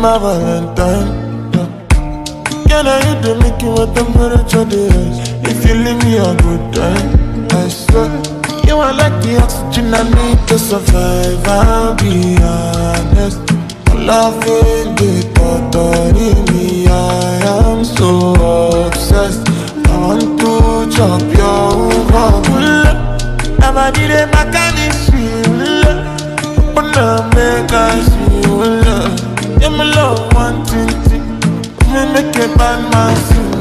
my Valentine. Can I hit the make you what temperature there is? If you leave me a good time, I swear. You are like the oxygen I need to survive, I'll be honest. Loving the thought of me, I am so obsessed. I want to chop your heart. Never did a mechanism. Wanna make us feel love. Yeah, my love, one thing. Me make a bad man sing.